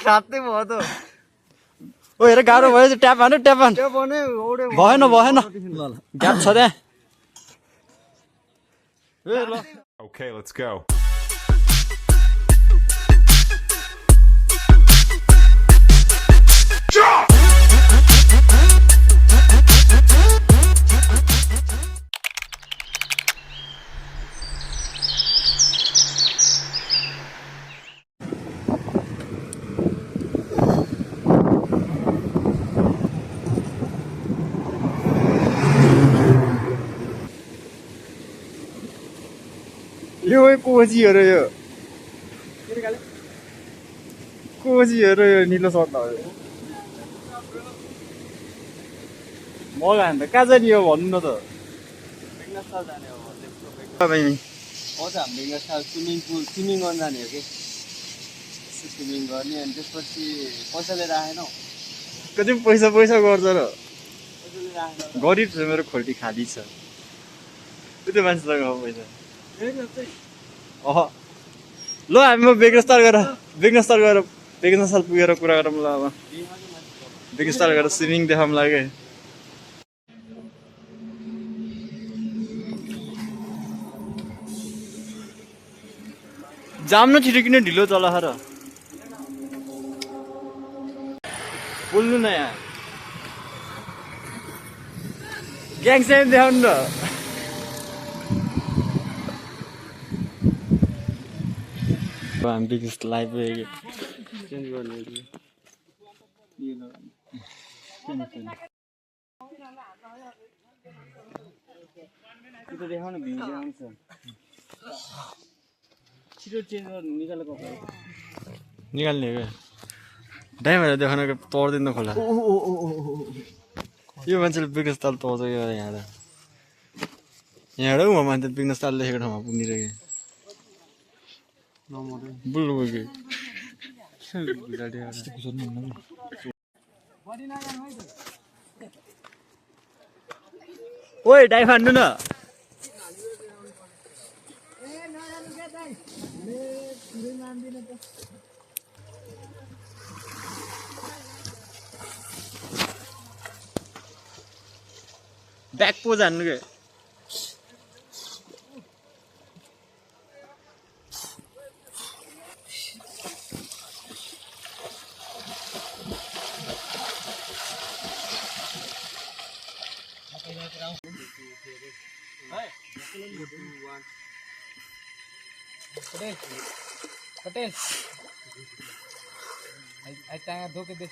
रातै भयो त ओ हेर गाह्रो भयो ट्याप हान्नु ट्याप हान त्यो भने औडे भएन भएन ग्याप छ त्यहाँ ए ल Okay, let's go. यो कोजीहरु यो कोजीहरु यो निलो सर्ट लगायो मलाई हान्दा कहाँ जाने हो भन्नु न त बेङ्गस्थल जाने हो तपाईँ हो त बेङ्गस्थल स्विमिङ पुल स्विमिङ गर्न जाने हो कि स्विमिङ गर्ने अनि त्यसपछि पैसा लिएर आएनौ कति पैसा पैसा गर्छ र पैसा लिएर आएन गरिब छ मेरो खोल्टी खाली छ त्यो मान्छेसँग हो पैसा अह ल हामी बेगस्थल पुगेर कुरा गरौँ ल अब बेगस्थल गएर स्विमिङ देखाउँ लाग्यो जाम न छिटो किन ढिलो चला र बोल्नु न यहाँ ग्याङ स्याम देखाउनु न हामी बिगेस्ट लाइभ चेन्ज गर्ने त्यो देखाउन भ्यू आउँछ छिटो चेन्ज गर्नु निकालेको निकाल्ने क्या ड्राइभर देखाउन तर्दैन खोला यो मान्छेले बिगेस्ट ताल तर्छ क्या यहाँ उ मान्छे बिगेस्ट ताल लेखेको ठाउँमा पुगिरहेको बुल्लु ओइ डाइभ हान्नु न ब्याक पोज हान्नु के पटेल आई टांगा धो के दे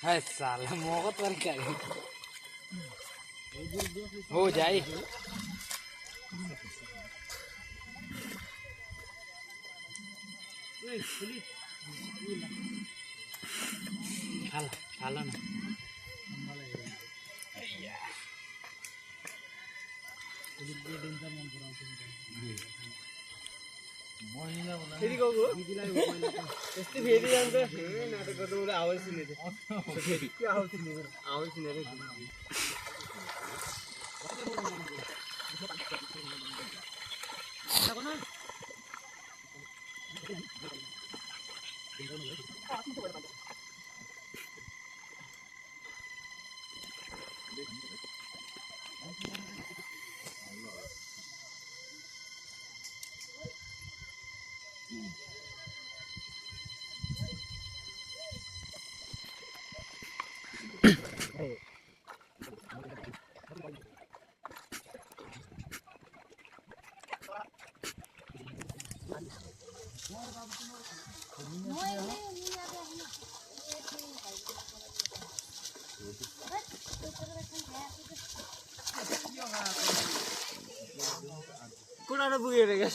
हाय साला मोगत वाली क्या हो जाए खाला ना फेरि गएको यस्तै फेरि जान्छ नाटक गर्दा उसले आवाज सुनेको के आवाज सुनेको आवाज सुनेर कुरानो पुगेर क्या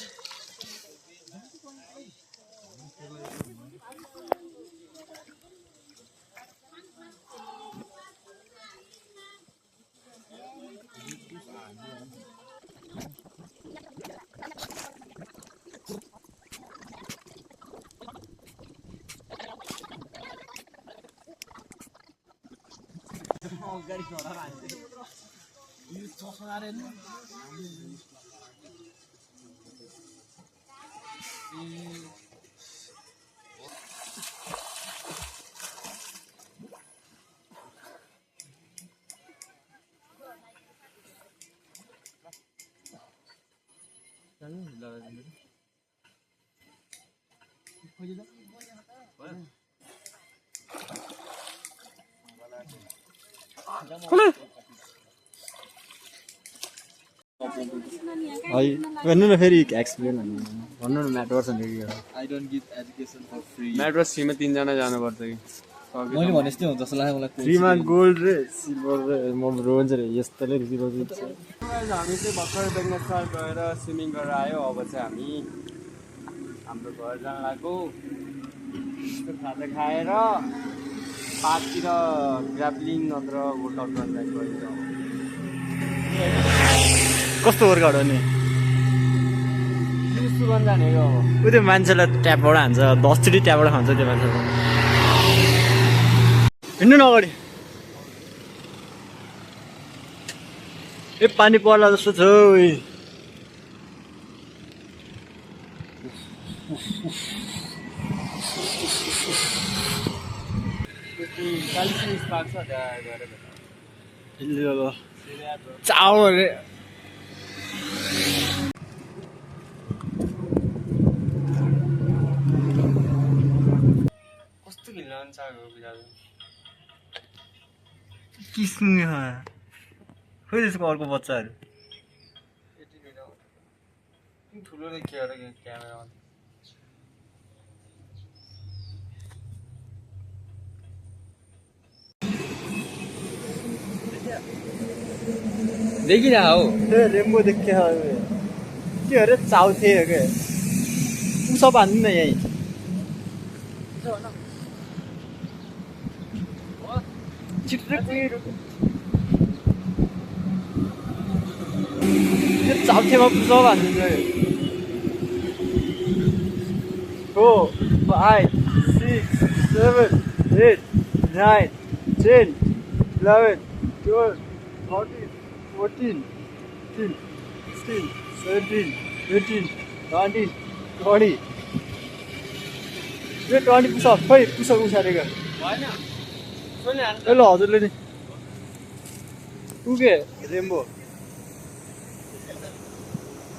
गाडी चढाएर भन्नु न फेरि एक्सप्लेन भन्नु न म्याट गर्छ नि I don't give education for free. म्याट्रस 3 मा 3 जना जानुपर्छ कि मैले भने जस्तै हुन्छ जस्तो लाग्यो मलाई फ्रीमा गोल्ड र सिल्भर र ब्रोन्ज रे यस्तोले जिरो छ हामी चाहिँ भर्खर बेङ्गलसार गएर स्विमिङ गरेर आयो अब चाहिँ हामी हाम्रो घर जान लाग्यो खाजा खाएर पार्कतिर ग्राभलिङ नत्र वर्कआउट गर्न गयो कस्तो वर्कआउट हो नि सुगन जाने हो अब त्यो मान्छेलाई ट्यापबाट हान्छ 10 चोटि ट्यापबाट खान्छ त्यो मान्छेले हिँड्नु न अगाडि ए पानी पर्ला जस्तो छ ओइ चाउ अरे कस्तो खेल्न मन चाहेको बिरालो किस्नु खोइ त्यसको अर्को बच्चाहरू ठुलो देखियो अरे क्यामेरामा देखिरह हो रेम्बो देखे के अरे चाउ थियो के सब हान्नु न यहीँ चाउथेमा सब हान्नु 4 5 6 7 8 9 10 11 12 13 14 15 16 17 18 19 20 यो 20 पुसअप खै पुसअप उसारेको होइन सोनी हान ल हजुरले नि उ के रेम्बो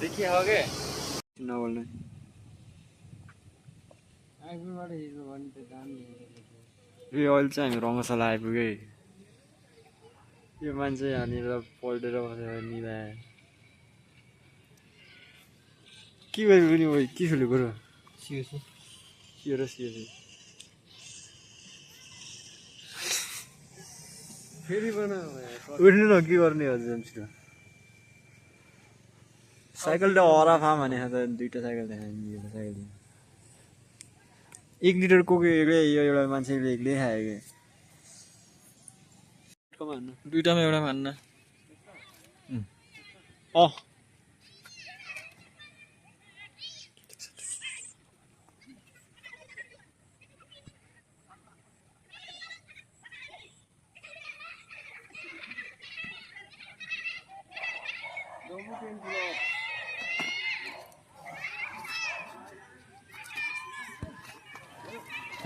देखिए हो के नबोल्नु आइफोनबाट हिजो भने त दामी यो अहिले चाहिँ हामी रङ्गशाला आइपुग्यो यो मान्छे यहाँनिर पल्टेर बसेर मिलायो के गरेको नि ओइ के खेलेको र के र सिएसी फेरि बना उठ्नु न के गर्ने हजुर छिटो साइकल त हराफा भने त दुईटा साइकल देखायो साइकल 1 लिटर कोक एक्लै यो एउटा मान्छेले एक्लै खायो कि दुईटामा एउटा मान्न अँ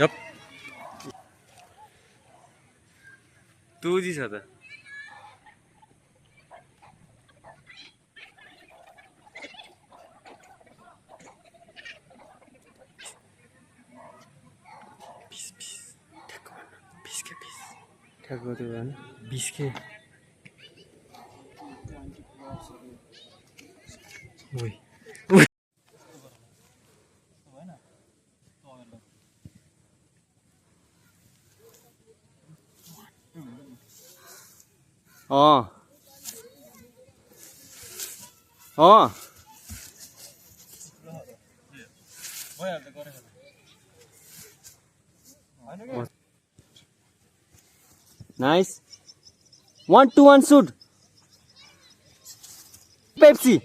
यप तुजी छ त ठ्याक्क त्यो भएन 20 के ओइ Nice. 1, 2, 1, shoot. Pepsi.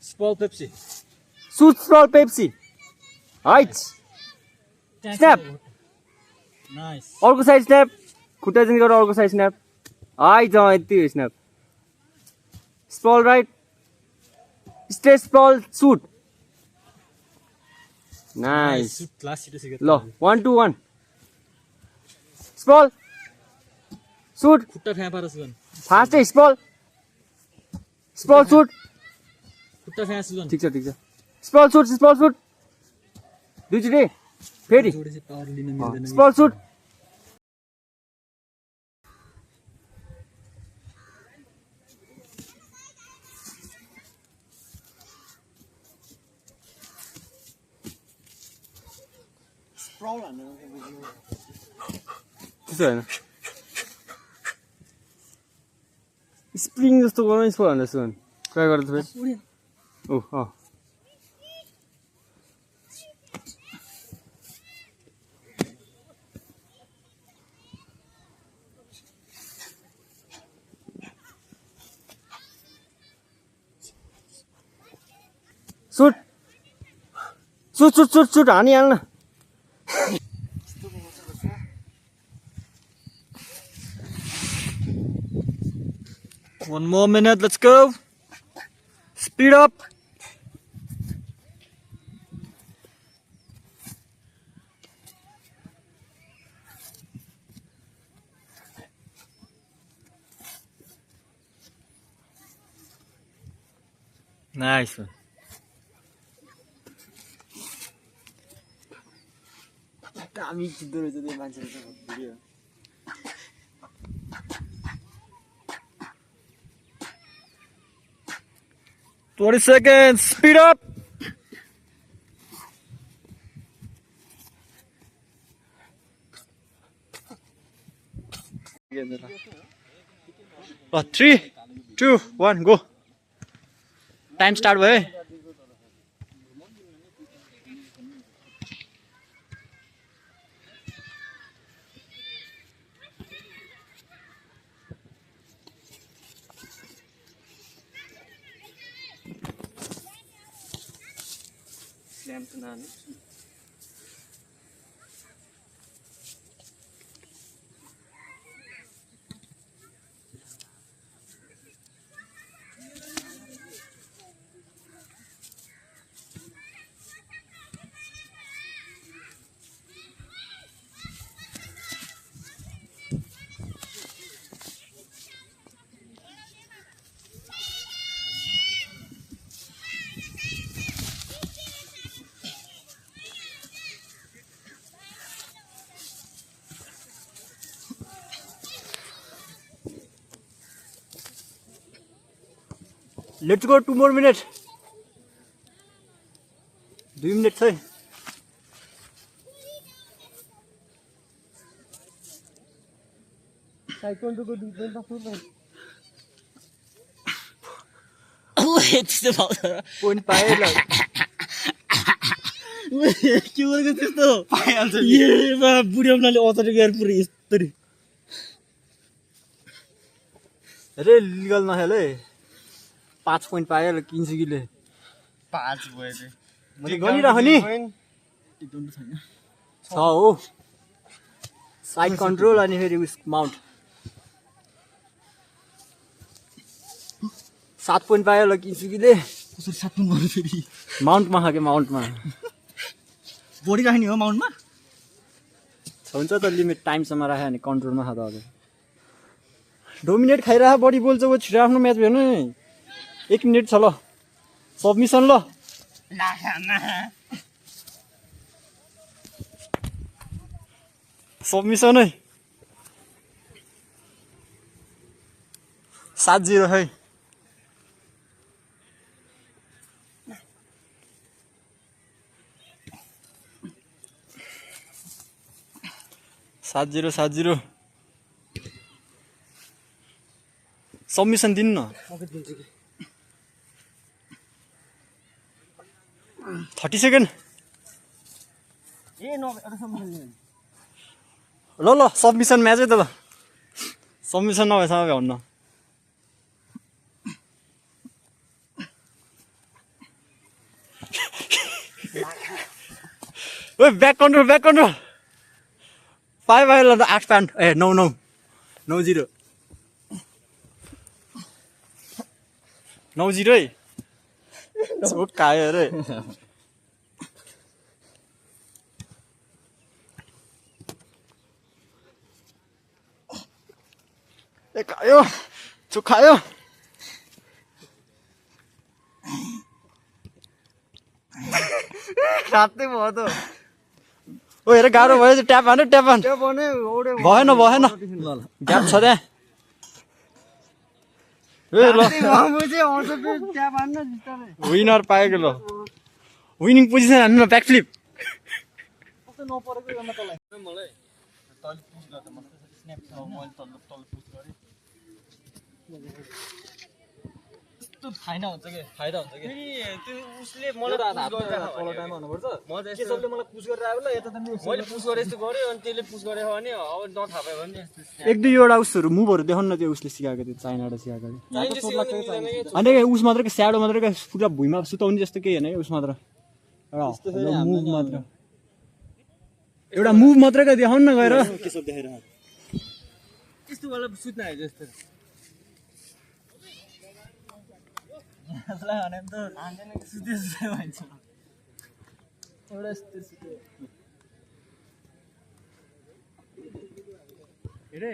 Small Pepsi Shoot small Pepsi. Height. Snap. Nice अर्को साइड स्न्याप खुट्टा चाहिँ गरेर अर्को साइड स्न्याप हाइट यति स्न्याप स्पल राइट स्ट्रेट स्पल सुट नाइस क्लास छिटो सिकेँ ल 1 2 1 स्पल सुट खुट्टा फ्याँ पारस गन फास्टै स्पल सुट ठिक छ स्पल सुट दुईचोटि फेरि स्पल सुट त्यसो होइन स्प्रिङ जस्तो गरौँ स्पल भन्दा जस्तो ट्राई गरेर फेरि suit हानिहाल्न One more minute, let's go. Speed up. Nice one. दामी खिच्दो रहेछ त्यो मान्छेले video 20 seconds, speed up. Oh, 3, 2, 1, go. Time start bhai. Let's go 2 more minutes. 2 minutes है ताइक्वान्डोको 2 मिनेट पुग्दैन त्यस्तो पाउँछ पोइन्ट पाए ल के गरेको त्यस्तो पाइहाल्छ ए बा बुढ्याउनाले अचानक यार पुरै यस्तरी रे लिगल नखेल है 5 पोइन्ट पायो किन्सुकीले 5 भयो चाहिँ मैले गनिराख नि एकदम छैन छ हो साइड कन्ट्रोल अनि फेरि उस माउन्ट 7 पोइन्ट पायो ल किन्सुकीले कसरी 7 पोइन्ट गर्नु फेरि माउन्टमा खाके माउन्टमा बढी राख्ने हो माउन्टमा हुन्छ त लिमिट टाइमसम्म राख्यो भने कन्ट्रोलमा खा त हजुर डोमिनेट खाइरह बढी बोल्छ वो छिटो आफ्नो म्याच हेर्नु 1 मिनेट छ ल सबमिसन ल सबमिसन है 7-0 है सात जिरो सबमिसन दिनु न 30 सेकेन्ड ल सबमिसन म्याचै त सबमिसन नभएसम्म भ्याउन्न ओ ब्याक कन्ट्रोल 5 आयो ल 8 प्यान्ट ए 9-0 9-0 है चोकायो रे ए खायो चोखायो रातै भयो त ओ हेर गाह्रो भयो ट्याप हान त्यो भने औडे भएन ग्याप छ त्यहाँ ए ल मुझे आउँछ फेरि त्यहाँ भन्न जित्ताले विनर पाएको ल विनिङ पोजिसन हान्नु न ब्याक फ्लिप कस्तो नपरेको गर्नु तँलाई मलाई तल पुस गर्दा मस्त स्न्याप छ मैले तल पुस गरे यस्तो फाइदा हुन्छ के फेरि त्यो उसले मलाई पुस गरेर तल टाइममा हुनुपर्छ के सबले मलाई पुस गरेर आयो ल यता त मैले पुस गरे जस्तो गर्यो अनि त्यसले पुस गरेको भने अब नथाहा पायो भने एक दुईवटा उसहरू मुभहरू देखाउनु न त्यो उसले सिकाएको त्यो चाइनाबाट सिकाएको अनि उस मात्र स्याडो मात्र पुरा भुइँमा सुताउने जस्तो केही होइन उस मात्र मुभ मात्र एउटा मुभ मात्र देखाउनु न गएर के सब देखेर त्यस्तो वाला सुत्न आयो जस्तो यसलाई भने त आँदैन कि सुते सुते भन्छ एउटा यस्तो सुते हेरे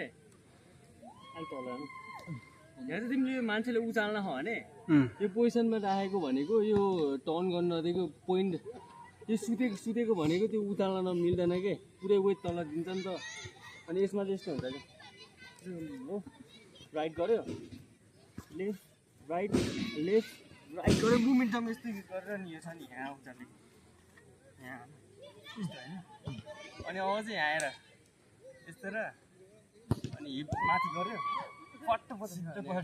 अहिले तल हेर्नु यहाँ चाहिँ तिमीले मान्छेले उचाल्न हो भने यो पोजिसनमा राखेको भनेको यो टर्न गर्नु नदिएको पोइन्ट यो सुतेको भनेको त्यो उचाल्न मिल्दैन के पुरै वेट तल दिन्छ नि त अनि यसमा चाहिँ यस्तो हुन्छ कि हो राइट गऱ्यो लेफ्ट राइट गऱ्यो मोमेन्टम यस्तो गरेर नि यो छ नि यहाँ उचाल्ने यहाँ होइन अनि अझै यहाँ आएर यस्तो र अनि हिप माथि गऱ्यो पट्ट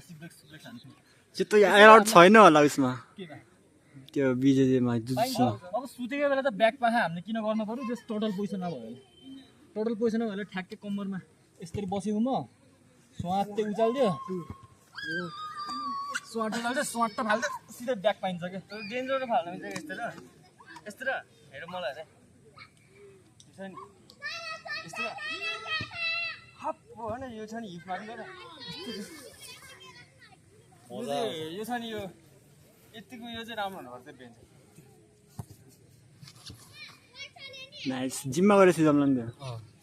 सिक्लेक्स हान्छु त्यो एलाउड छैन होला उसमा त्यो बिजेजेमा जुत्सुमा अब सुतेको बेला त ब्याक पाखा हामीले किन गर्नु पर्यो जस्ट टोटल पोजिसनमा भयो भने टोटल पोजिसनमा भयो भने ठ्याक्कै कम्मरमा यसरी बसेको म स्वाटै उचालिदियो स्वाट उचाल्दै स्वाट फाल्दै सिधै ब्याक पाइन्छ क्या डेन्जर फाल्नु मिल्छ यस्तो र हेर मलाई हेरे छ नि यस्तो र हप होइन यो छ नि हिप माथि गएर यो छ नि यो यतिको यो चाहिँ राम्रो हुनुपर्छ बेन्च नाइस जिममा गएर सिजमला नि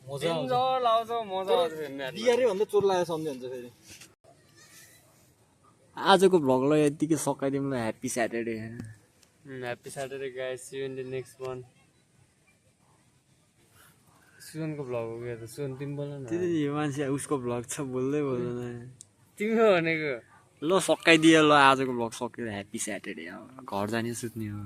मजा लाउँछ मजा आउँछ बिहारै भन्दा चोर लागेर सम्झे हुन्छ फेरि आजको भ्लगलाई यतिकै सकाइदिउँ ल happy Saturday happy Saturday guys see you in the next one सुनको भ्लग हो क्या त सुन तिमी बोल न यो मान्छे उसको भ्लग छ बोल्दै बोल्दैन तिमी भनेको ल सकाइदियो ल आजको भ्लग सक्यो ह्याप्पी स्याटरडे घर जाने सुत्ने हो